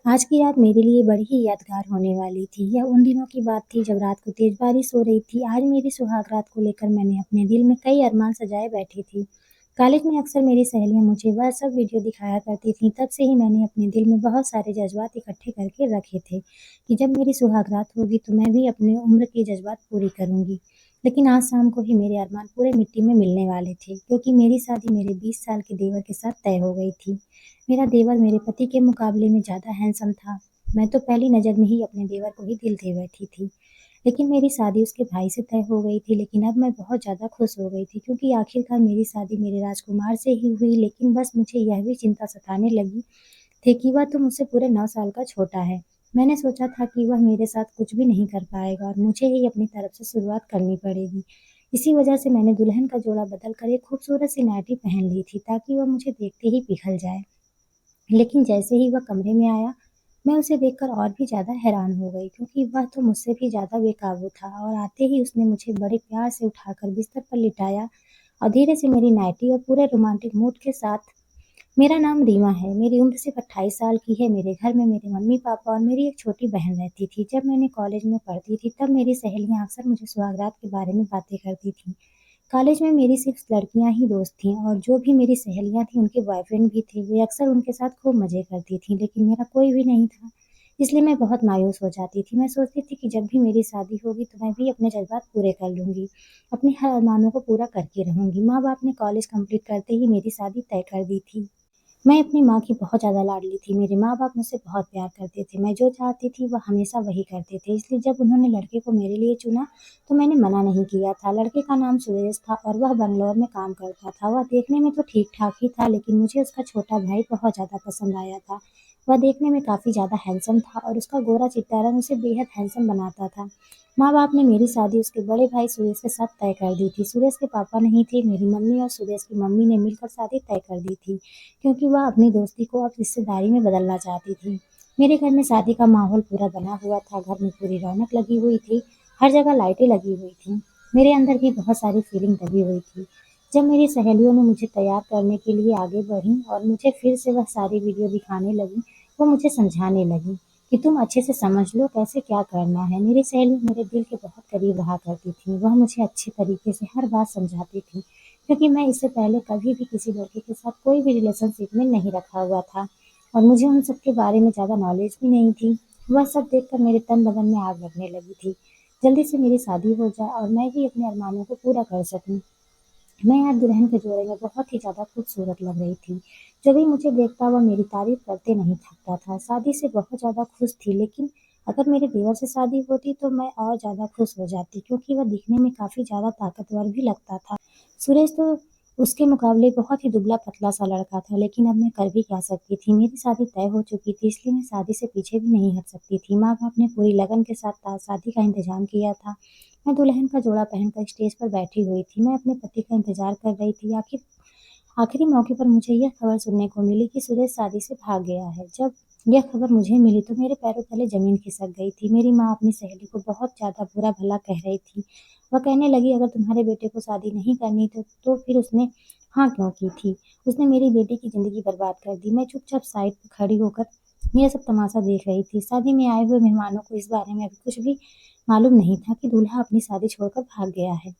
आज की रात मेरे लिए बड़ी ही यादगार होने वाली थी। यह उन दिनों की बात थी जब रात को तेज बारिश हो रही थी। आज मेरी सुहाग रात को लेकर मैंने अपने दिल में कई अरमान सजाए बैठी थी। कॉलेज में अक्सर मेरी सहेलियां मुझे वह सब वीडियो दिखाया करती थीं। तब से ही मैंने अपने दिल में बहुत सारे जज्बात इकट्ठे करके रखे थे कि जब मेरी सुहाग रात होगी तो मैं भी अपनी उम्र की जज्बात पूरी करूंगी। लेकिन आज शाम को ही मेरे अरमान पूरे मिट्टी में मिलने वाले थे, क्योंकि मेरी शादी मेरे 20 साल के देवर के साथ तय हो गई थी। मेरा देवर मेरे पति के मुकाबले में ज़्यादा हैंडसम था। मैं तो पहली नज़र में ही अपने देवर को ही दिल दे बैठी थी। लेकिन मेरी शादी उसके भाई से तय हो गई थी। लेकिन अब मैं बहुत ज़्यादा खुश हो गई थी, क्योंकि आखिरकार मेरी शादी मेरे राजकुमार से ही हुई। लेकिन बस मुझे यह भी चिंता सताने लगी थी कि वह तो मुझसे पूरे 9 साल का छोटा है। मैंने सोचा था कि वह मेरे साथ कुछ भी नहीं कर पाएगा और मुझे ही अपनी तरफ से शुरुआत करनी पड़ेगी। इसी वजह से मैंने दुल्हन का जोड़ा बदल कर एक खूबसूरत सी नाइटी पहन ली थी, ताकि वह मुझे देखते ही पिघल जाए। लेकिन जैसे ही वह कमरे में आया, मैं उसे देखकर और भी ज़्यादा हैरान हो गई, क्योंकि वह तो मुझसे भी ज़्यादा बेकाबू था। और आते ही उसने मुझे बड़े प्यार से उठाकर बिस्तर पर लिटाया और धीरे से मेरी नाइटी और पूरे रोमांटिक मूड के साथ, मेरा नाम रीमा है, मेरी उम्र सिर्फ 28 साल की है, मेरे घर में मेरे मम्मी-पापा और मेरी एक छोटी बहन रहती थी। जब मैंने कॉलेज में पढ़ती थी, तब मेरी सहेलियाँ अक्सर मुझे सुहागरात के बारे में बातें करती थीं। कॉलेज में मेरी सिर्फ लड़कियां ही दोस्त थीं और जो भी मेरी सहेलियां थीं उनके बॉयफ्रेंड भी थे। वे अक्सर उनके साथ खूब मज़े करती थीं, लेकिन मेरा कोई भी नहीं था। इसलिए मैं बहुत मायूस हो जाती थी। मैं सोचती थी कि जब भी मेरी शादी होगी तो मैं भी अपने जज़्बात पूरे कर लूँगी, अपने हर अरमानों को पूरा करके रहूँगी। माँ-बाप ने कॉलेज कंप्लीट करते ही मेरी शादी तय कर दी थी। मैं अपनी माँ की बहुत ज़्यादा लाडली थी। मेरे माँ-बाप मुझसे बहुत प्यार करते थे। मैं जो चाहती थी वह हमेशा वही करते थे। इसलिए जब उन्होंने लड़के को मेरे लिए चुना तो मैंने मना नहीं किया था। लड़के का नाम सुरेश था और वह बैंगलोर में काम करता था। वह देखने में तो ठीक-ठाक ही था, लेकिन मुझे उसका छोटा भाई बहुत ज़्यादा पसंद आया था। वह देखने में काफ़ी ज़्यादा हैंडसम था और उसका गोरा-चिट्टा रंग उसे बेहद हैंडसम बनाता था। माँ-बाप ने मेरी शादी उसके बड़े भाई सुरेश के साथ तय कर दी थी। सुरेश के पापा नहीं थे। मेरी मम्मी और सुरेश की मम्मी ने मिलकर शादी तय कर दी थी, क्योंकि वह अपनी दोस्ती को अब रिश्तेदारी में बदलना चाहती थी। मेरे घर में शादी का माहौल पूरा बना हुआ था। घर में पूरी रौनक लगी हुई थी। हर जगह लाइटें लगी हुई थीं। मेरे अंदर भी बहुत सारी फीलिंग दबी हुई थी। जब मेरी सहेलियों ने मुझे तैयार करने के लिए आगे बढ़ीं और मुझे फिर से वह सारी वीडियो दिखाने लगीं, वो मुझे समझाने लगीं कि तुम अच्छे से समझ लो कैसे क्या करना है। मेरी सहेली मेरे दिल के बहुत करीब रहा करती थीं। वह मुझे अच्छे तरीके से हर बात समझाती थीं, क्योंकि मैं इससे पहले कभी भी किसी लड़के के साथ कोई भी रिलेशनशिप में नहीं रखा हुआ था और मुझे उन सब के बारे में ज़्यादा नॉलेज भी नहीं थी। वह सब देखकर मेरे तन बदन में आग लगने लगी थी। जल्दी से मेरी शादी हो जाए और मैं भी अपने अरमानों को पूरा कर सकूं। मैं आज दुल्हन के जोड़े में बहुत ही ज़्यादा खूबसूरत लग रही थी। जब भी मुझे देखता वह मेरी तारीफ करते नहीं थकता था। शादी से बहुत ज़्यादा खुश थी, लेकिन अगर मेरे देवर से शादी होती तो मैं और ज़्यादा खुश हो जाती, क्योंकि वह दिखने में काफ़ी ज़्यादा ताकतवर भी लगता था। सुरेश तो उसके मुकाबले बहुत ही दुबला-पतला सा लड़का था, लेकिन अब मैं कर भी क्या सकती थी। मेरी शादी तय हो चुकी थी, इसलिए मैं शादी से पीछे भी नहीं हट सकती थी। माँ-बाप ने पूरी लगन के साथ शादी का इंतज़ाम किया था। मैं दुल्हन का जोड़ा पहनकर स्टेज पर बैठी हुई थी। मैं अपने पति का इंतज़ार कर रही थी। आखिरी मौके पर मुझे यह खबर सुनने को मिली कि सुरेश शादी से भाग गया है। जब यह खबर मुझे मिली तो मेरे पैरों तले ज़मीन खिसक गई थी। मेरी माँ अपनी सहेली को बहुत ज़्यादा बुरा-भला कह रही थी। वह कहने लगी, अगर तुम्हारे बेटे को शादी नहीं करनी तो फिर उसने हाँ क्यों की थी? उसने मेरी बेटी की ज़िंदगी बर्बाद कर दी। मैं चुपचाप साइड पर खड़ी होकर यह सब तमाशा देख रही थी। शादी में आए हुए मेहमानों को इस बारे में अभी कुछ भी मालूम नहीं था कि दूल्हा अपनी शादी छोड़कर भाग गया है।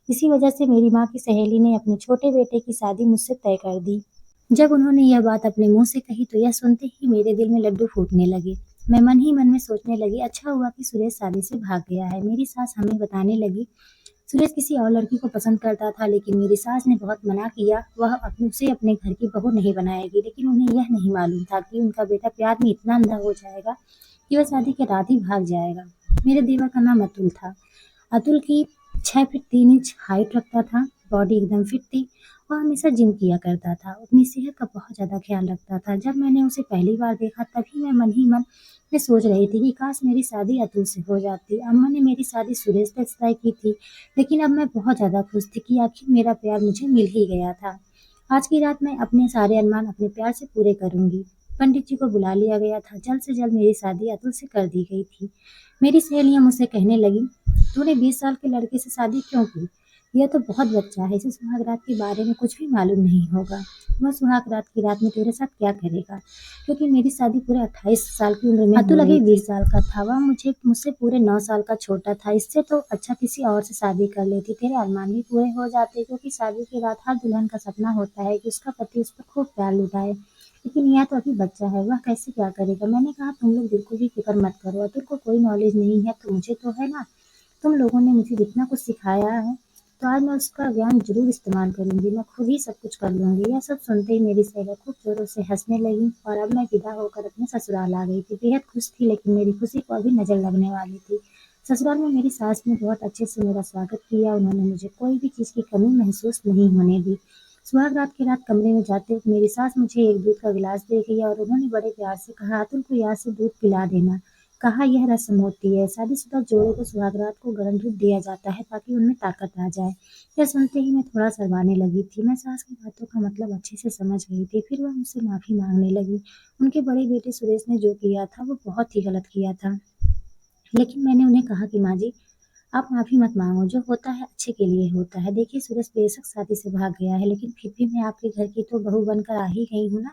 इसी वजह से मेरी माँ की सहेली ने अपने छोटे बेटे की शादी मुझसे तय कर दी। जब उन्होंने यह बात अपने मुँह से कही तो यह सुनते ही मेरे दिल में लड्डू फूटने लगे। मैं मन ही मन में सोचने लगी, अच्छा हुआ कि सुरेश शादी से भाग गया है। मेरी सास हमें बताने लगी, सुरेश किसी और लड़की को पसंद करता था, लेकिन मेरी सास ने बहुत मना किया। वह उसे अपने घर की बहू नहीं बनाएगी। लेकिन उन्हें यह नहीं मालूम था कि उनका बेटा प्यार में इतना अंधा हो जाएगा कि वह शादी के रात ही भाग जाएगा। मेरे देवर का नाम अतुल था। अतुल की 6 फीट 3 इंच हाइट रखता था, बॉडी एकदम फिट थी। वह हमेशा जिम किया करता था, अपनी सेहत का बहुत ज़्यादा ख्याल रखता था। जब मैंने उसे पहली बार देखा तभी मैं मन ही मन में सोच रही थी कि काश मेरी शादी अतुल से हो जाती। अम्मा ने मेरी शादी सुरेश से तय की थी, लेकिन अब मैं बहुत ज़्यादा खुश थी कि आखिर मेरा प्यार मुझे मिल ही गया था। आज की रात मैं अपने सारे अरमान अपने प्यार से पूरे करूँगी। पंडित जी को बुला लिया गया था। जल्द से जल्द मेरी शादी अतुल से कर दी गई थी। मेरी सहेलियाँ मुझसे कहने लगीं, तूने 20 साल के लड़के से शादी क्यों की? यह तो बहुत बच्चा है, इसे सुहाग रात के बारे में कुछ भी मालूम नहीं होगा। वह सुहाग रात की रात में तेरे साथ क्या करेगा? क्योंकि मेरी शादी पूरे 28 साल की उम्र में अतुल अभी 20 साल का था। वह मुझसे पूरे 9 साल का छोटा था। इससे तो अच्छा किसी और से शादी कर लेती। तेरे अरमान भी पूरे हो जाते, क्योंकि शादी की रात हर दुल्हन का सपना होता है कि उसका पति उस पर खूब प्यार लुटाए। लेकिन यह तो अभी बच्चा है, वह कैसे क्या करेगा? मैंने कहा तुम लोग बिल्कुल भी फिक्र मत करो, अतुल को कोई नॉलेज नहीं है तो मुझे तो है ना। तुम लोगों ने मुझे जितना कुछ सिखाया है, तो आज मैं उसका ज्ञान ज़रूर इस्तेमाल करूँगी। मैं खुद ही सब कुछ कर लूँगी। यह सब सुनते ही मेरी सहेलियाँ खूब ज़ोरों से हँसने लगीं और अब मैं विदा होकर अपने ससुराल आ गई थी। बेहद खुश थी, लेकिन मेरी खुशी को अभी नज़र लगने वाली थी। ससुराल में मेरी सास ने बहुत अच्छे से मेरा स्वागत किया। उन्होंने मुझे कोई भी चीज़ की कमी महसूस नहीं होने दी। सुहाग रात की रात कमरे में जाते वक्त मेरी सास मुझे एक दूध का गिलास दे गई और उन्होंने बड़े प्यार से कहा, अतुल को याद से दूध पिला देना। कहा यह रस्म होती है, शादीशुदा जोड़े को सुहागरात को गर्म दूध दिया जाता है ताकि उनमें ताकत आ जाए। यह सुनते ही मैं थोड़ा शर्माने लगी थी। मैं सास की बातों का मतलब अच्छे से समझ गई थी। फिर वह मुझसे माफ़ी मांगने लगी। उनके बड़े बेटे सुरेश ने जो किया था वो बहुत ही गलत किया था। लेकिन मैंने उन्हें कहा कि माँ जी, आप माफ़ी मत मांगो, जो होता है अच्छे के लिए होता है। देखिए सुरेश बेशक शादी से भाग गया है, लेकिन फिर भी मैं आपके घर की तो बहू बनकर आ ही गई हूँ ना।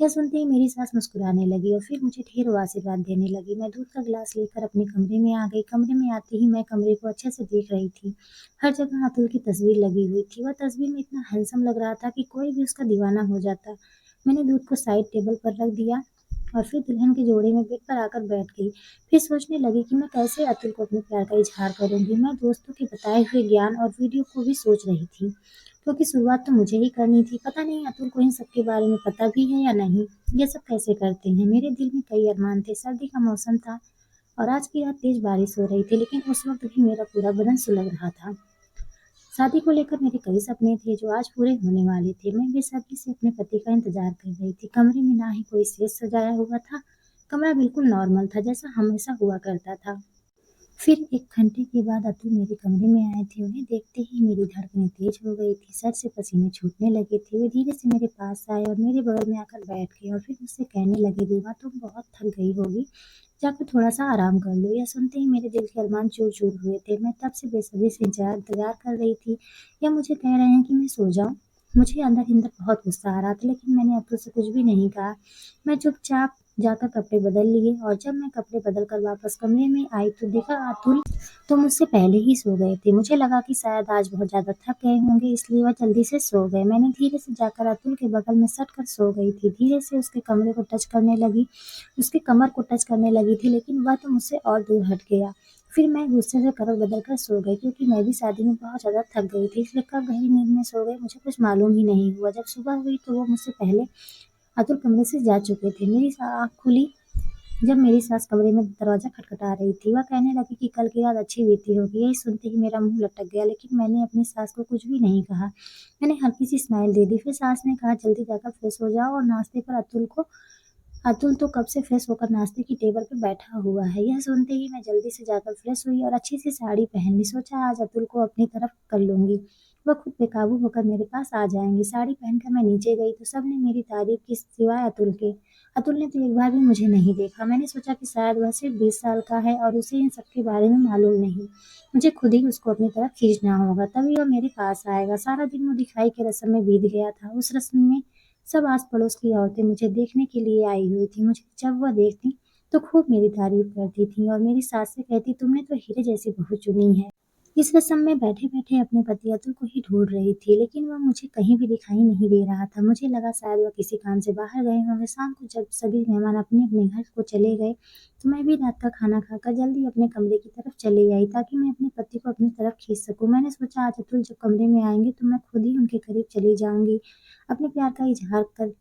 यह सुनते ही मेरी सास मुस्कुराने लगी और फिर मुझे ढेरों आशीर्वाद देने लगी। मैं दूध का गिलास लेकर अपने कमरे में आ गई। कमरे में आते ही मैं कमरे को अच्छे से देख रही थी। हर जगह अतुल की तस्वीर लगी हुई थी। वह तस्वीर में इतना हैंडसम लग रहा था कि कोई भी उसका दीवाना हो जाता। मैंने दूध को साइड टेबल पर रख दिया और फिर दुल्हन के जोड़े में बेड पर आकर बैठ गई। फिर सोचने लगी कि मैं कैसे अतुल को अपने प्यार का इज़हार करूँगी। मैं दोस्तों के बताए हुए ज्ञान और वीडियो को भी सोच रही थी, क्योंकि शुरुआत तो मुझे ही करनी थी। पता नहीं अतुल को इन सब के बारे में पता भी है या नहीं। ये सब कैसे करते हैं? मेरे दिल में कई अरमान थे। सर्दी का मौसम था और आज की रात तेज़ बारिश हो रही थी, लेकिन उस वक़्त भी मेरा पूरा बदन सुलग रहा था। शादी को लेकर मेरे कई सपने थे जो आज पूरे होने वाले थे। मैं बेसब्री से अपने पति का इंतज़ार कर रही थी। कमरे में ना ही कोई स्टेज सजाया हुआ था। कमरा बिल्कुल नॉर्मल था, जैसा हमेशा हुआ करता था। फिर 1 घंटे के बाद अतुल मेरे कमरे में आए थे। उन्हें देखते ही मेरी धड़कनें तेज हो गई थी, सर से पसीने छूटने लगे थे। वे धीरे से मेरे पास आए और मेरे बगल में आकर बैठ गए और फिर मुझसे कहने लगे, "रीमा, तुम बहुत थक गई होगी, जाकर थोड़ा-सा आराम कर लो।" यह सुनते ही मेरे दिल के अरमान चूर-चूर हुए थे। मैं तब से बेसब्री से इंतज़ार कर रही थी। या मुझे कह रहे हैं कि मैं सो जाऊँ? मुझे अंदर-अंदर बहुत गुस्सा आ रहा था, लेकिन मैंने अतुल से कुछ भी नहीं कहा। मैं चुपचाप जाकर कपड़े बदल लिए और जब मैं कपड़े बदल कर वापस कमरे में आई तो देखा अतुल तो मुझसे पहले ही सो गए थे। मुझे लगा कि शायद आज बहुत ज़्यादा थक गए होंगे, इसलिए वह जल्दी से सो गए। मैंने धीरे से जाकर अतुल के बगल में सट कर सो गई थी। धीरे से उसके कमरे को टच करने लगी, उसके कमर को टच करने लगी थी, लेकिन वह तो मुझसे और दूर हट गया। फिर मैं गुस्से से करवट बदल कर सो गई, क्योंकि मैं भी शादी में बहुत ज़्यादा थक गई थी, इसलिए कब गहरी नींद में सो गई मुझे कुछ मालूम ही नहीं हुआ। जब सुबह हुई तो वो मुझसे पहले अतुल कमरे से जा चुके थे। मेरी आँख खुली जब मेरी सास कमरे में दरवाज़ा खटखटा रही थी। वह कहने लगी कि कल की रात अच्छी बीती होगी। यही सुनते ही मेरा मुँह लटक गया, लेकिन मैंने अपनी सास को कुछ भी नहीं कहा। मैंने हल्की सी स्माइल दे दी। फिर सास ने कहा, जल्दी जाकर फ्रेश हो जाओ और नाश्ते पर अतुल तो कब से फ्रेश होकर नाश्ते की टेबल पर बैठा हुआ है। यह सुनते ही मैं जल्दी से जाकर फ्रेश हुई और अच्छी सी साड़ी पहन ली। सोचा आज अतुल को अपनी तरफ कर लूँगी। वह खुद बेकाबू होकर मेरे पास आ जाएँगे। साड़ी पहनकर मैं नीचे गई तो सबने मेरी तारीफ़ की, सिवाय अतुल के। अतुल ने तो एक बार भी मुझे नहीं देखा। मैंने सोचा कि शायद वह सिर्फ 20 साल का है और उसे इन सब के बारे में मालूम नहीं। मुझे खुद ही उसको अपनी तरफ खींचना होगा, तभी वह मेरे पास आएगा। सारा दिन वो दिखाई के रस्म में बीत गया था। उस रस्म में सब आस-पड़ोस की औरतें मुझे देखने के लिए आई हुई थीं। मुझे जब वह देखतीं तो खूब मेरी तारीफ़ करती थीं और मेरी सास से कहती, तुमने तो हीरे जैसी बहू चुनी है। इस रस्म में बैठे-बैठे अपने पति अतुल को ही ढूँढ रही थी, लेकिन वह मुझे कहीं भी दिखाई नहीं दे रहा था। मुझे लगा शायद वह किसी काम से बाहर गए होंगे। शाम को जब सभी मेहमान अपने-अपने घर को चले गए, तो मैं भी रात का खाना खाकर जल्दी अपने कमरे की तरफ चली आई, ताकि मैं अपने पति को अपनी तरफ खींच सकूँ। मैंने सोचा आज अतुल जब कमरे में आएँगे तो मैं खुद ही उनके करीब चली जाऊँगी, अपने प्यार का इज़हार कर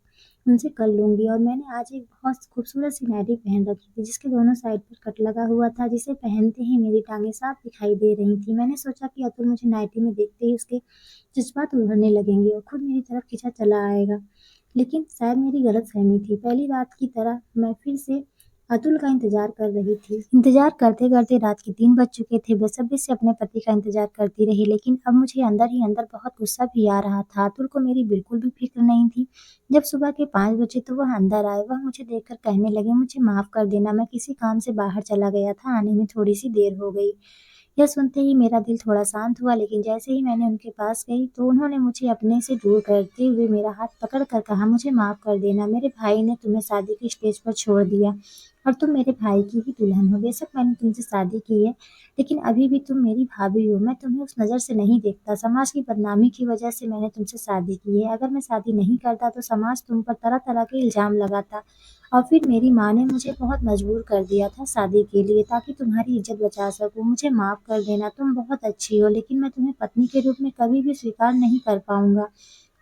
उनसे कर लूँगी। और मैंने आज एक बहुत खूबसूरत सी नाइटी पहन रखी थी, जिसके दोनों साइड पर कट लगा हुआ था, जिसे पहनते ही मेरी टाँगें साफ दिखाई दे रही थीं। मैंने सोचा कि अतुल मुझे नाइटी में देखते ही उसके जज़्बात उभरने लगेंगे और खुद मेरी तरफ खींचा चला आएगा। लेकिन शायद मेरी गलतफ़हमी थी। पहली रात की तरह मैं फिर से अतुल का इंतज़ार कर रही थी। इंतज़ार करते-करते रात के 3 बज चुके थे। बेसब्री से अपने पति का इंतज़ार करती रही, लेकिन अब मुझे अंदर ही अंदर बहुत गुस्सा भी आ रहा था। अतुल को मेरी बिल्कुल भी फ़िक्र नहीं थी। जब सुबह के 5 बजे तो वह अंदर आए। वह मुझे देखकर कहने लगे, मुझे माफ़ कर देना, मैं किसी काम से बाहर चला गया था, आने में थोड़ी-सी देर हो गई। यह सुनते ही मेरा दिल थोड़ा शांत हुआ, लेकिन जैसे ही मैंने उनके पास गई तो उन्होंने मुझे अपने से दूर करते हुए मेरा हाथ पकड़ कर कहा, मुझे माफ़ कर देना, मेरे भाई ने तुम्हें शादी की स्टेज पर छोड़ दिया और तुम मेरे भाई की ही दुल्हन हो। बेशक मैंने तुमसे शादी की है, लेकिन अभी भी तुम मेरी भाभी हो। मैं तुम्हें उस नज़र से नहीं देखता। समाज की बदनामी की वजह से मैंने तुमसे शादी की है। अगर मैं शादी नहीं करता तो समाज तुम पर तरह-तरह के इल्ज़ाम लगाता और फिर मेरी माँ ने मुझे बहुत मजबूर कर दिया था शादी के लिए, ताकि तुम्हारी इज़्ज़त बचा सकूँ। मुझे माफ़ कर देना, तुम बहुत अच्छी हो, लेकिन मैं तुम्हें पत्नी के रूप में कभी भी स्वीकार नहीं कर पाऊँगा।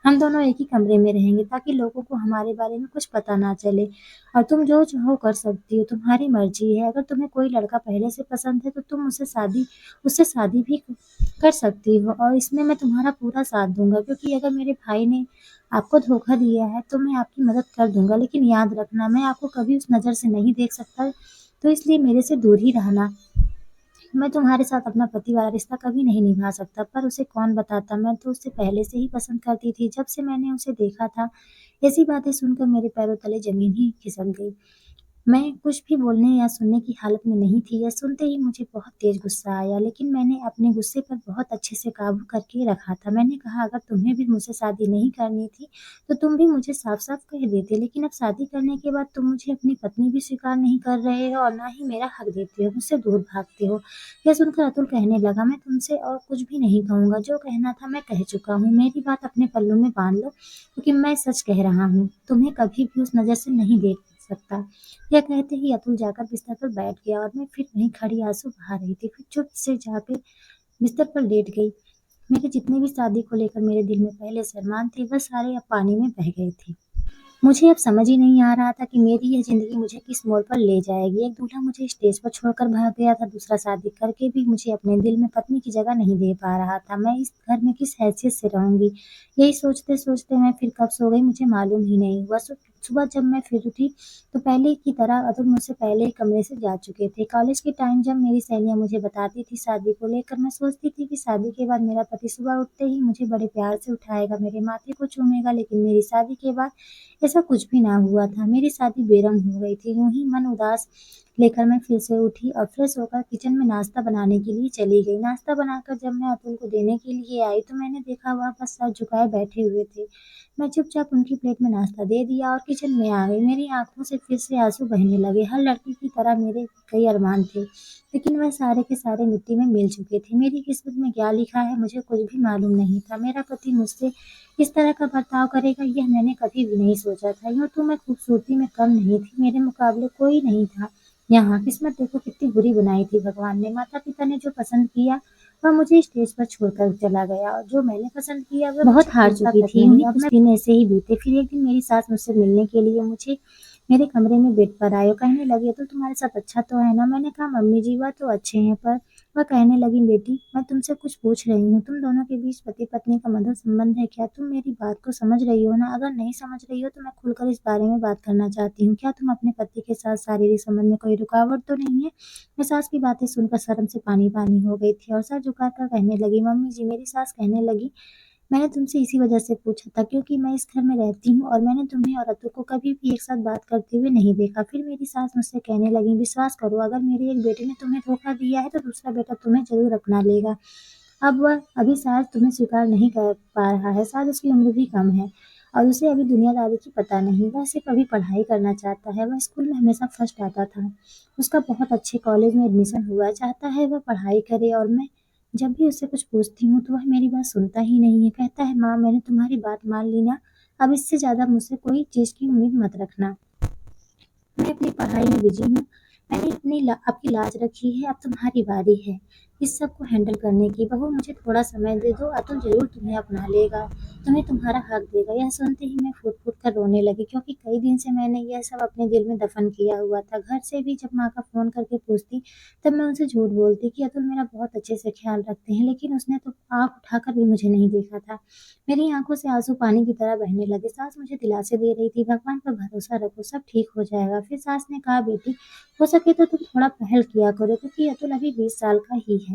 हम दोनों एक ही कमरे में रहेंगे ताकि लोगों को हमारे बारे में कुछ पता ना चले और तुम जो चाहो कर सकती हो, तुम्हारी मर्ज़ी है। अगर तुम्हें कोई लड़का पहले से पसंद है तो तुम उससे शादी भी कर सकती हो और इसमें मैं तुम्हारा पूरा साथ दूँगा, क्योंकि अगर मेरे भाई ने आपको धोखा दिया है तो मैं आपकी मदद कर दूँगा, लेकिन याद रखना मैं आपको कभी उस नज़र से नहीं देख सकता, तो इसलिए मेरे से दूर ही रहना। मैं तुम्हारे साथ अपना पति वाला रिश्ता कभी नहीं निभा सकता, पर उसे कौन बताता, मैं तो उसे पहले से ही पसंद करती थी, जब से मैंने उसे देखा था। ऐसी बातें सुनकर मेरे पैरों तले ज़मीन ही खिसक गई। मैं कुछ भी बोलने या सुनने की हालत में नहीं थी। यह सुनते ही मुझे बहुत तेज़ गुस्सा आया, लेकिन मैंने अपने गुस्से पर बहुत अच्छे से काबू करके रखा था। मैंने कहा, अगर तुम्हें भी मुझसे शादी नहीं करनी थी, तो तुम भी मुझे साफ-साफ कह देते, लेकिन अब शादी करने के बाद तुम मुझे अपनी पत्नी भी स्वीकार नहीं कर रहे हो और ना ही मेरा हक देते हो, मुझसे दूर भागते हो। यह सुनकर अतुल कहने लगा, मैं तुमसे और कुछ भी नहीं कहूँगा, जो कहना था मैं कह चुका हूँ। मेरी बात अपने पल्लू में बाँध लो, क्योंकि मैं सच कह रहा हूँ। तुम्हें कभी भी उस नज़र से नहीं देख सकता। यह कहते ही अतुल जाकर बिस्तर पर बैठ गया और मैं फिर वहीं खड़ी आंसू बहा रही थी। फिर चुप से जाके बिस्तर पर लेट गई। मेरे जितने भी शादी को लेकर मेरे दिल में पहले से अरमान थे, वह सारे अब पानी में बह गए थे। मुझे अब समझ ही नहीं आ रहा था कि मेरी यह ज़िंदगी मुझे किस मोड़ पर ले जाएगी। एक दूल्हा मुझे स्टेज पर छोड़कर भाग गया था, दूसरा शादी करके भी मुझे अपने दिल में पत्नी की जगह नहीं दे पा रहा था। मैं इस घर में किस हैसियत से रहूँगी? यही सोचते-सोचते मैं फिर कब सो गई मुझे मालूम ही नहीं हुआ। सुबह जब मैं फिर उठी तो पहले की तरह अतुल मुझसे पहले ही कमरे से जा चुके थे। कॉलेज के टाइम जब मेरी सहेलियाँ मुझे बताती थी शादी को लेकर, मैं सोचती थी कि शादी के बाद मेरा पति सुबह उठते ही मुझे बड़े प्यार से उठाएगा, मेरे माथे को चूमेगा, लेकिन मेरी शादी के बाद ऐसा कुछ भी ना हुआ था। मेरी शादी बेरंग हो गई थी। यूँ ही मन उदास लेकर मैं फिर से उठी और फ्रेश होकर किचन में नाश्ता बनाने के लिए चली गई। नाश्ता बनाकर जब मैं अतुल को देने के लिए आई तो मैंने देखा वह बस सर झुकाए बैठे हुए थे। मैं चुपचाप उनकी प्लेट में नाश्ता दे दिया और किचन में आ गई। मेरी आँखों से फिर से आँसू बहने लगे। हर लड़की की तरह मेरे कई अरमान थे, लेकिन वह सारे के सारे मिट्टी में मिल चुके थे। मेरी किस्मत में क्या लिखा है मुझे कुछ भी मालूम नहीं था। मेरा पति मुझसे इस तरह का बर्ताव करेगा यह मैंने कभी भी नहीं सोचा था। यूँ तो मैं खूबसूरती में कम नहीं थी, मेरे मुकाबले कोई नहीं था यहाँ। किस्मत देखो कितनी बुरी बनाई थी भगवान ने। माता-पिता ने जो पसंद किया वह मुझे स्टेज पर छोड़कर चला गया और जो मैंने पसंद किया वह बहुत हार चुकी थी। यूँ ही कुछ दिन ऐसे ही बीते। फिर एक दिन मेरी सास मुझसे मिलने के लिए मुझे मेरे कमरे में बेड पर आए और कहने लगी, तो तुम्हारे साथ अच्छा तो है ना? मैंने कहा, मम्मी जी वह तो अच्छे हैं, पर वह कहने लगी, बेटी मैं तुमसे कुछ पूछ रही हूँ, तुम दोनों के बीच पति पत्नी का मधुर संबंध है क्या? तुम मेरी बात को समझ रही हो ना? अगर नहीं समझ रही हो तो मैं खुलकर इस बारे में बात करना चाहती हूँ। क्या तुम अपने पति के साथ शारीरिक संबंध में कोई रुकावट तो नहीं है? मैं सास की बातें सुनकर शर्म से पानी-पानी हो गई थी और सर झुकाकर कहने लगी, मम्मी जी मेरी सास कहने लगी, मैंने तुमसे इसी वजह से पूछा था क्योंकि मैं इस घर में रहती हूँ और मैंने तुम्हें और अतुल को कभी भी एक साथ बात करते हुए नहीं देखा। फिर मेरी सास मुझसे कहने लगी, विश्वास करो अगर मेरे एक बेटे ने तुम्हें धोखा दिया है तो दूसरा बेटा तुम्हें ज़रूर अपना लेगा। अब वह अभी शायद तुम्हें स्वीकार नहीं कर पा रहा है, शायद उसकी उम्र भी कम है और उसे अभी दुनियादारी की पता नहीं। वह सिर्फ अभी पढ़ाई करना चाहता है। वह स्कूल में हमेशा फर्स्ट आता था। उसका बहुत अच्छे कॉलेज में एडमिशन हुआ। चाहता है वह पढ़ाई करे और मैं जब भी उससे कुछ पूछती हूँ तो वह मेरी बात सुनता ही नहीं है। कहता है, माँ मैंने तुम्हारी बात मान ली ना, अब इससे ज़्यादा मुझसे कोई चीज़ की उम्मीद मत रखना। मैं अपनी पढ़ाई में बिज़ी हूँ। मैंने आपकी लाज रखी है, अब तुम्हारी बारी है इस सब को हैंडल करने की। बहू मुझे थोड़ा समय दे दो, अतुल ज़रूर तुम्हें अपना लेगा, तुम्हें तुम्हारा हक देगा। यह सुनते ही मैं फूट-फूट कर रोने लगी, क्योंकि कई दिन से मैंने यह सब अपने दिल में दफ़न किया हुआ था। घर से भी जब माँ का फ़ोन करके पूछती, तब मैं उनसे झूठ बोलती कि अतुल मेरा बहुत अच्छे से ख़्याल रखते हैं, लेकिन उसने तो आँख उठाकर भी मुझे नहीं देखा था। मेरी आँखों से आँसू पानी की तरह बहने लगे। सास मुझे दिलासे दे रही थी, भगवान पर भरोसा रखो, सब ठीक हो जाएगा। फिर सास ने कहा, बेटी हो सके तो तुम थोड़ा पहल किया करो, क्योंकि अतुल अभी 20 साल का ही है।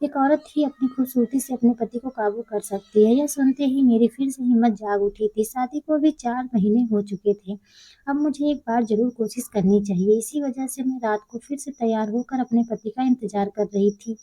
एक औरत ही अपनी खूबसूरती से अपने पति को काबू कर सकती है। यह सुनते ही मेरी फिर से हिम्मत जाग उठी थी। शादी को भी 4 महीने हो चुके थे। अब मुझे एक बार ज़रूर कोशिश करनी चाहिए। इसी वजह से मैं रात को फिर से तैयार होकर अपने पति का इंतज़ार कर रही थी।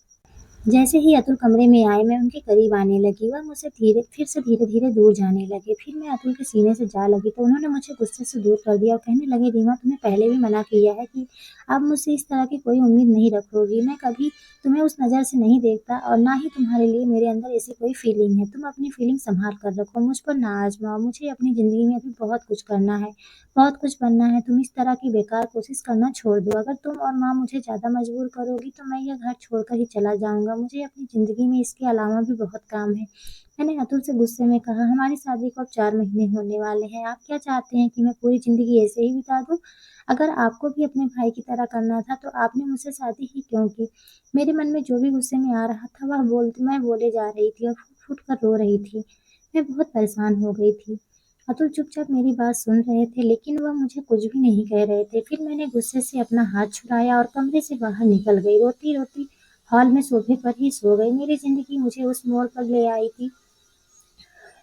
जैसे ही अतुल कमरे में आए, मैं उनके करीब आने लगी। वह मुझसे धीरे-धीरे दूर जाने लगे। फिर मैं अतुल के सीने से जा लगी तो उन्होंने मुझे गुस्से से दूर कर दिया और कहने लगे, "रीमा, तुम्हें पहले भी मना किया है कि अब मुझसे इस तरह की कोई उम्मीद नहीं रखोगी। मैं कभी तुम्हें उस नज़र से नहीं देखता और ना ही तुम्हारे लिए मेरे अंदर ऐसी कोई फीलिंग है। तुम अपनी फीलिंग सँभाल कर रखो, मुझ पर ना आज़माओ। मुझे अपनी ज़िंदगी में अभी बहुत कुछ करना है, बहुत कुछ बनना है। तुम इस तरह की बेकार कोशिश करना छोड़ दो। अगर तुम और माँ मुझे ज़्यादा मजबूर करोगी तो मैं यह घर छोड़कर ही चला जाऊँगा। मुझे अपनी ज़िंदगी में इसके अलावा भी बहुत काम है।" मैंने अतुल से गुस्से में कहा, "हमारी शादी को अब 4 महीने होने वाले हैं। आप क्या चाहते हैं कि मैं पूरी ज़िंदगी ऐसे ही बिता दूँ? अगर आपको भी अपने भाई की तरह करना था तो आपने मुझसे शादी ही क्यों की?" मेरे मन में जो भी गुस्से में आ रहा था मैं बोले जा रही थी और फूट-फूट कर रो रही थी। मैं बहुत परेशान हो गई थी। अतुल चुपचाप मेरी बात सुन रहे थे लेकिन वह मुझे कुछ भी नहीं कह रहे थे। फिर मैंने गुस्से से अपना हाथ छुड़ाया और कमरे से बाहर निकल गई। रोती-रोती हॉल में सोफे पर ही सो गई। मेरी ज़िंदगी मुझे उस मोड़ पर ले आई थी।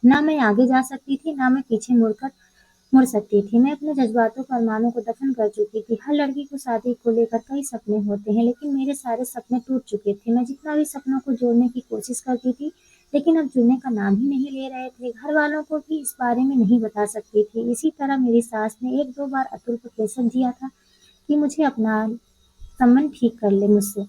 ना मैं आगे जा सकती थी, ना मैं पीछे मुड़ सकती थी। मैं अपने जज़्बातों को, अरमानों को दफ़न कर चुकी थी। हर लड़की को शादी को लेकर कई सपने होते हैं, लेकिन मेरे सारे सपने टूट चुके थे। मैं जितना भी सपनों को जोड़ने की कोशिश करती थी, लेकिन अब जुड़ने का नाम ही नहीं ले रहे थे। घरवालों को भी इस बारे में नहीं बता सकती थी। इसी तरह मेरी सास ने 1-2 बार अतुल को प्रेशर दिया था कि मुझे अपना संबंध ठीक कर ले मुझसे।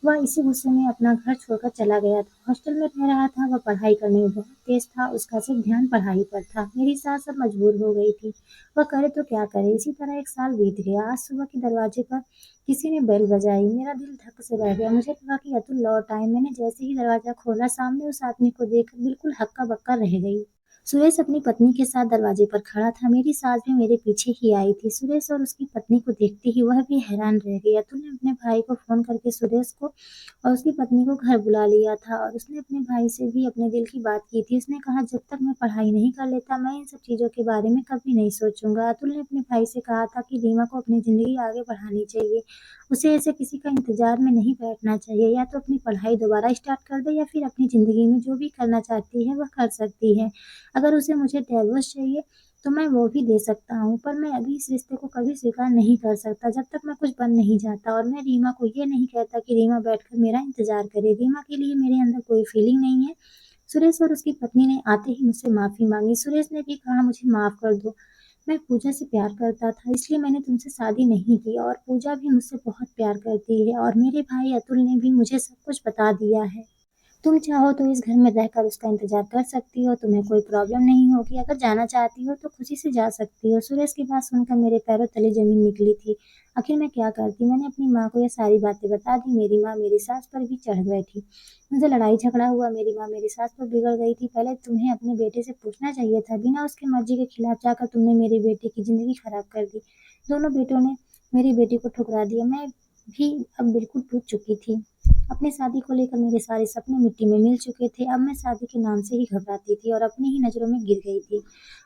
वह इसी गुस्से में अपना घर छोड़कर चला गया था। हॉस्टल में रह रहा था, वह पढ़ाई करने में बहुत तेज़ था, उसका सिर्फ ध्यान पढ़ाई पर था। मेरी सास अब मजबूर हो गई थी, वह करे तो क्या करे? इसी तरह 1 साल बीत गया। आज सुबह के दरवाजे पर किसी ने बेल बजाई। मेरा दिल धक से रह गया। मुझे लगा कि अतुल लौट आए। मैंने जैसे ही दरवाज़ा खोला, सामने उस आदमी को देखकर बिल्कुल हक्का-बक्का रह गई। सुरेश अपनी पत्नी के साथ दरवाजे पर खड़ा था। मेरी सास भी मेरे पीछे ही आई थी। सुरेश और उसकी पत्नी को देखते ही वह भी हैरान रह गई। अतुल ने अपने भाई को फ़ोन करके सुरेश को और उसकी पत्नी को घर बुला लिया था और उसने अपने भाई से भी अपने दिल की बात की थी। उसने कहा, "जब तक मैं पढ़ाई नहीं कर लेता, मैं इन सब चीज़ों के बारे में कभी नहीं सोचूँगा।" अतुल ने अपने भाई से कहा था कि रीमा को अपनी ज़िंदगी आगे बढ़ानी चाहिए। उसे ऐसे किसी का इंतज़ार में नहीं बैठना चाहिए। या तो अपनी पढ़ाई दोबारा स्टार्ट कर दे या फिर अपनी ज़िंदगी में जो भी करना चाहती है, वह कर सकती है। अगर उसे मुझे डिवोर्स चाहिए तो मैं वो भी दे सकता हूँ, पर मैं अभी इस रिश्ते को कभी स्वीकार नहीं कर सकता जब तक मैं कुछ बन नहीं जाता। और मैं रीमा को ये नहीं कहता कि रीमा बैठकर मेरा इंतज़ार करे। रीमा के लिए मेरे अंदर कोई फीलिंग नहीं है। सुरेश और उसकी पत्नी ने आते ही मुझसे माफ़ी माँगी। सुरेश ने भी कहा, "मुझे माफ़ कर दो। मैं पूजा से प्यार करता था इसलिए मैंने तुमसे शादी नहीं की और पूजा भी मुझसे बहुत प्यार करती है और मेरे भाई अतुल ने भी मुझे सब कुछ बता दिया है। तुम चाहो तो इस घर में रहकर उसका इंतज़ार कर सकती हो, तुम्हें कोई प्रॉब्लम नहीं होगी। अगर जाना चाहती हो तो खुशी से जा सकती हो।" सुरेश की बात सुनकर मेरे पैरों तले ज़मीन निकली थी। आखिर मैं क्या करती? मैंने अपनी माँ को ये सारी बातें बता दी। मेरी माँ मेरी सास पर भी चढ़ बैठी। मुझसे लड़ाई-झगड़ा हुआ, मेरी माँ मेरी सास पर बिगड़ गई थी। पहले तुम्हें अपने बेटे से पूछना चाहिए था, बिना उसकी मर्ज़ी के खिलाफ जाकर तुमने मेरे बेटे की ज़िंदगी खराब कर दी। दोनों बेटों ने मेरी बेटी को ठुकरा दिया। मैं भी अब बिल्कुल टूट चुकी थी। अपनी शादी को लेकर मेरे सारे सपने मिट्टी में मिल चुके थे। अब मैं शादी के नाम से ही घबराती थी और अपनी ही नज़रों में गिर गई थी।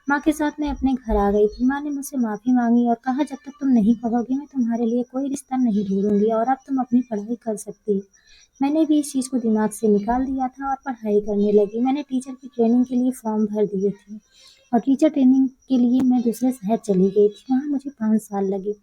माँ के साथ मैं अपने घर आ गई थी। माँ ने मुझसे माफ़ी माँगी और कहा, "जब तक तुम नहीं कहोगी मैं तुम्हारे लिए कोई रिश्ता नहीं ढूँढूँगी और अब तुम अपनी पढ़ाई कर सकती हो।" मैंने भी इस चीज़ को दिमाग से निकाल दिया था और पढ़ाई करने लगी। मैंने टीचर की ट्रेनिंग के लिए फॉर्म भर दिए थे और टीचर ट्रेनिंग के लिए मैं दूसरे शहर चली गई थी। वहाँ मुझे 5 साल लगे।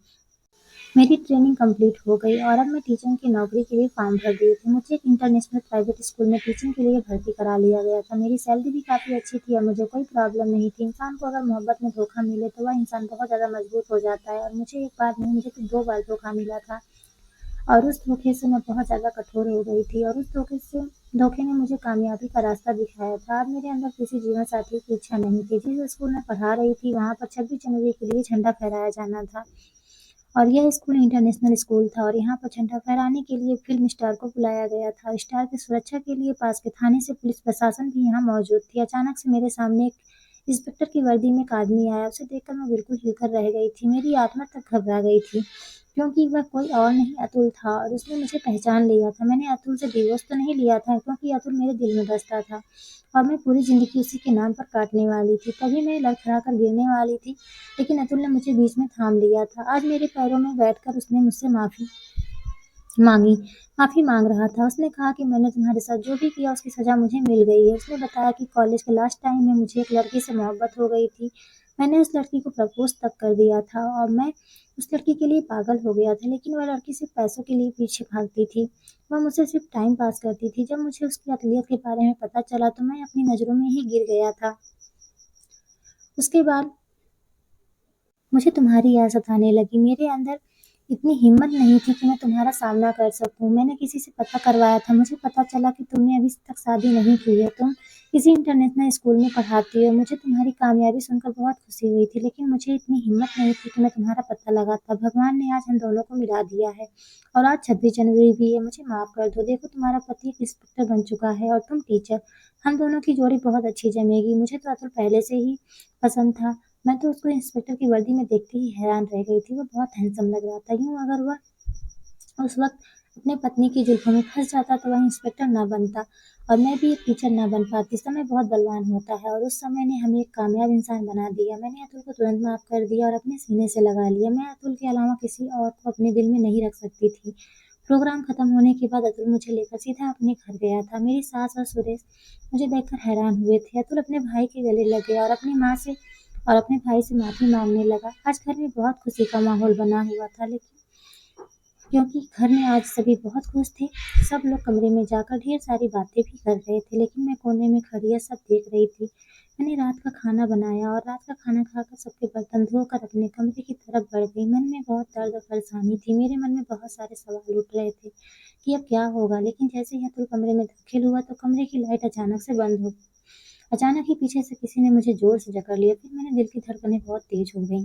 मेरी ट्रेनिंग कंप्लीट हो गई और अब मैं टीचिंग की नौकरी के लिए फॉर्म भर दिए थे। मुझे एक इंटरनेशनल प्राइवेट स्कूल में टीचिंग के लिए भर्ती करा लिया गया था। मेरी सैलरी भी काफ़ी अच्छी थी और मुझे कोई प्रॉब्लम नहीं थी। इंसान को अगर मोहब्बत में धोखा मिले तो वह इंसान बहुत ज़्यादा मजबूत हो जाता है और मुझे एक बार नहीं, मुझे तो 2 बार धोखा मिला था और उस धोखे से मैं बहुत ज़्यादा कठोर हो गई थी और उस धोखे ने मुझे कामयाबी का रास्ता दिखाया था। अब मेरे अंदर किसी जीवन साथी की इच्छा नहीं थी। जिस स्कूल में पढ़ा रही थी वहाँ पर 26 जनवरी के लिए झंडा फहराया जाना था। और यह स्कूल इंटरनेशनल स्कूल था और यहाँ पर झंडा फहराने के लिए फ़िल्म स्टार को बुलाया गया था। स्टार की सुरक्षा के लिए पास के थाने से पुलिस प्रशासन भी यहाँ मौजूद थी। अचानक से मेरे सामने एक इंस्पेक्टर की वर्दी में एक आदमी आया। उसे देखकर मैं बिल्कुल हिलकर रह गई थी। मेरी आत्मा तक घबरा गई थी, क्योंकि वह कोई और नहीं अतुल था और उसने मुझे पहचान लिया था। मैंने अतुल से डिवोर्स तो नहीं लिया था, क्योंकि अतुल मेरे दिल में बसता था और मैं पूरी ज़िंदगी उसी के नाम पर काटने वाली थी। तभी मैं लड़खड़ा कर गिरने वाली थी, लेकिन अतुल ने मुझे बीच में थाम लिया था। आज मेरे पैरों में बैठकर उसने मुझसे माँगी माफ़ी माँग रहा था। उसने कहा कि मैंने तुम्हारे साथ जो भी किया उसकी सज़ा मुझे मिल गई है। उसने बताया कि कॉलेज के लास्ट टाइम में मुझे एक लड़की से मोहब्बत हो गई थी। मैंने उस लड़की को प्रपोज़ तक कर दिया था और मैं उस लड़की के लिए पागल हो गया था, लेकिन वह लड़की सिर्फ़ पैसों के लिए पीछे भागती थी। वह मुझसे सिर्फ़ टाइम पास करती थी। जब मुझे उसकी असलियत के बारे में पता चला तो मैं अपनी नज़रों में ही गिर गया था। उसके बाद मुझे तुम्हारी याद सताने लगी। मेरे अंदर इतनी हिम्मत नहीं थी कि मैं तुम्हारा सामना कर सकूँ। मैंने किसी से पता करवाया था। मुझे पता चला कि तुमने अभी तक शादी नहीं की है। तुम किसी इंटरनेशनल स्कूल में पढ़ाती हो। मुझे तुम्हारी कामयाबी सुनकर बहुत खुशी हुई थी, लेकिन मुझे इतनी हिम्मत नहीं थी कि मैं तुम्हारा पता लगाता। भगवान ने आज हम दोनों को मिला दिया है और आज 26 जनवरी भी है। मुझे माफ़ कर दो। देखो, तुम्हारा पति एक इंस्पेक्टर बन चुका है और तुम टीचर। हम दोनों की जोड़ी बहुत अच्छी जमेगी। मुझे तो अतुल पहले से ही पसंद था। मैं तो उसको इंस्पेक्टर की वर्दी में देखते ही हैरान रह गई थी। वो बहुत हैंडसम लग रहा था। यूँ अगर वह उस वक़्त अपनी पत्नी की जुल्फ़ों में फँस जाता तो वह इंस्पेक्टर ना बनता और मैं भी एक टीचर ना बन पाती। समय बहुत बलवान होता है और उस समय ने हमें एक कामयाब इंसान बना दिया। मैंने अतुल को तुरंत माफ़ कर दिया और अपने सीने से लगा लिया। मैं अतुल के अलावा किसी और को अपने दिल में नहीं रख सकती थी। प्रोग्राम खत्म होने के बाद अतुल मुझे लेकर सीधा अपने घर गया था। मेरी सास और सुरेश मुझे देखकर हैरान हुए थे। अतुल अपने भाई के गले लग गया और अपनी माँ से और अपने भाई से माफ़ी माँगने लगा। आज घर में बहुत खुशी का माहौल बना हुआ था, लेकिन क्योंकि घर में आज सभी बहुत खुश थे। सब लोग कमरे में जाकर ढेर सारी बातें भी कर रहे थे, लेकिन मैं कोने में खड़ी यह सब देख रही थी। मैंने रात का खाना बनाया और रात का खाना खाकर सबके बर्तन धोकर अपने कमरे की तरफ बढ़ गई। मन में बहुत दर्द और परेशानी थी। मेरे मन में बहुत सारे सवाल उठ रहे थे कि अब क्या होगा, लेकिन जैसे ही अतुल कमरे में दाखिल हुआ तो कमरे की लाइट अचानक से बंद हो गई। अचानक ही पीछे से किसी ने मुझे ज़ोर से जकड़ लिया। फिर मेरे दिल की धड़कनें बहुत तेज़ हो गईं।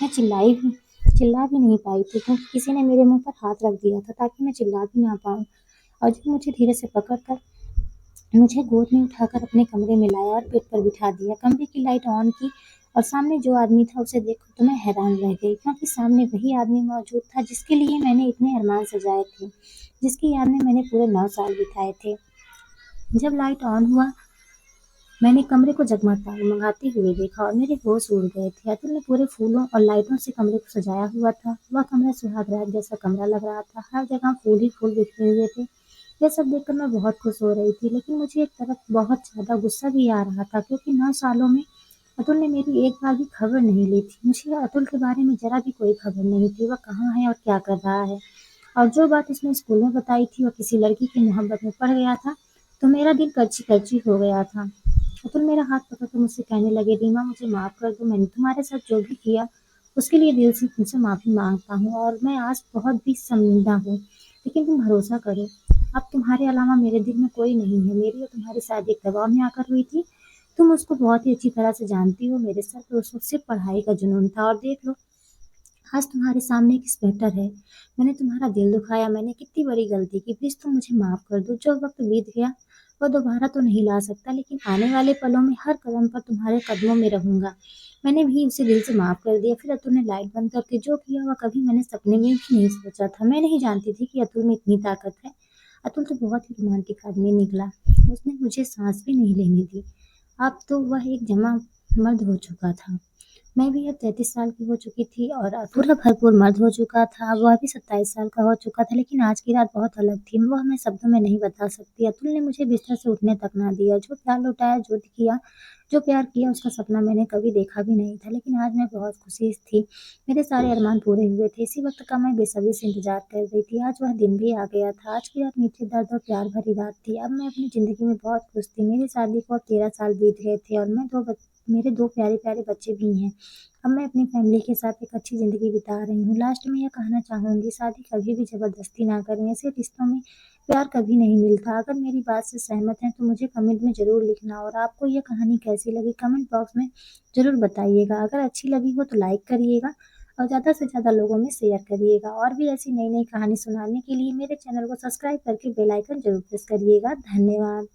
मैं चिल्ला भी नहीं पाई थी, क्योंकि किसी ने मेरे मुँह पर हाथ रख दिया था ताकि मैं चिल्ला भी ना पाऊँ। और जब मुझे धीरे से पकड़कर मुझे गोद में उठाकर अपने कमरे में लाया और बेड पर बिठा दिया। कमरे की लाइट ऑन की और सामने जो आदमी था उसे देखकर तो मैं हैरान रह गई, क्योंकि सामने वही आदमी मौजूद था जिसके लिए मैंने इतने अरमान सजाए थे, जिसकी याद में मैंने पूरे 9 साल बिताए थे। जब लाइट ऑन हुआ, मैंने कमरे को जगमगाते हुए देखा और मेरे होश उड़ गए थे। अतुल ने पूरे फूलों और लाइटों से कमरे को सजाया हुआ था। वह कमरा सुहाग रात जैसा कमरा लग रहा था। हर जगह फूल ही फूल बिखरे हुए थे। यह सब देखकर मैं बहुत खुश हो रही थी, लेकिन मुझे एक तरफ बहुत ज़्यादा गुस्सा भी आ रहा था, क्योंकि 9 सालों में अतुल ने मेरी एक बार भी खबर नहीं ली थी। मुझे अतुल के बारे में ज़रा भी कोई खबर नहीं थी। वह कहाँ है और क्या कर रहा है? और जो बात उसने स्कूल में बताई थी, वह किसी लड़की की मोहब्बत में पड़ गया था, तो मेरा दिल कच्ची-कच्ची हो गया था। अतुल मेरा हाथ पकड़कर मुझसे कहने लगे, "रीमा, मुझे माफ़ कर दो। मैंने तुम्हारे साथ जो भी किया, उसके लिए दिल से तुमसे माफ़ी माँगता हूँ और मैं आज बहुत भी शर्मिंदा हूँ। लेकिन तुम भरोसा करो, अब तुम्हारे अलावा मेरे दिल में कोई नहीं है। मेरी और तुम्हारी शादी एक दबाव में आकर हुई थी। तुम उसको बहुत ही अच्छी तरह से जानती हो। मेरे सर पे उस वक़्त सिर्फ़ पढ़ाई का जुनून था और देख लो, आज तुम्हारे सामने एक इंस्पेक्टर है। मैंने तुम्हारा दिल दुखाया, मैंने कितनी बड़ी गलती की। प्लीज़ तुम मुझे माफ़ कर दो। जो वक़्त बीत गया, वह दोबारा तो नहीं ला सकता, लेकिन आने वाले पलों में हर कदम पर तुम्हारे कदमों में रहूँगा।" मैंने भी उसे दिल से माफ़ कर दिया। फिर अतुल ने लाइट बंद करके जो किया, वह कभी मैंने सपने में भी नहीं सोचा था। मैं नहीं जानती थी कि अतुल में इतनी ताकत है। अतुल तो बहुत ही रोमांटिक आदमी निकला। उसने मुझे साँस भी नहीं लेने दी। अब तो वह एक जमा मर्द हो चुका था। मैं भी अब 33 साल की हो चुकी थी और पूरा भरपूर मर्द हो चुका था। वह भी 27 साल का हो चुका था, लेकिन आज की रात बहुत अलग थी। वह मैं शब्दों में नहीं बता सकती। अतुल ने मुझे बिस्तर से उठने तक ना दिया। जो प्यार लुटाया, जो प्यार किया, उसका सपना मैंने कभी देखा भी नहीं था। लेकिन आज मैं बहुत खुशी थी। मेरे सारे अरमान पूरे हुए थे। इसी वक़्त का मैं बेसब्री से इंतज़ार कर रही थी। आज वह दिन भी आ गया था। आज की रात मीठे दर्द और प्यार भरी रात थी। अब मैं अपनी ज़िंदगी में बहुत खुश थी। मेरी शादी को अब 13 साल बीत गए थे और मेरे 2 प्यारे-प्यारे बच्चे भी हैं। अब मैं अपनी फैमिली के साथ एक अच्छी ज़िंदगी बिता रही हूँ। लास्ट में यह कहना चाहूँगी, शादी कभी भी ज़बरदस्ती ना करें। ऐसे रिश्तों में प्यार कभी नहीं मिलता। अगर मेरी बात से सहमत हैं तो मुझे कमेंट में ज़रूर लिखना और आपको ये कहानी कैसी लगी कमेंट बॉक्स में ज़रूर बताइएगा। अगर अच्छी लगी हो तो लाइक करिएगा और ज़्यादा से ज़्यादा लोगों में शेयर करिएगा। और भी ऐसी नई-नई कहानी सुनाने के लिए मेरे चैनल को सब्सक्राइब करके बेल आइकन ज़रूर प्रेस करिएगा। धन्यवाद।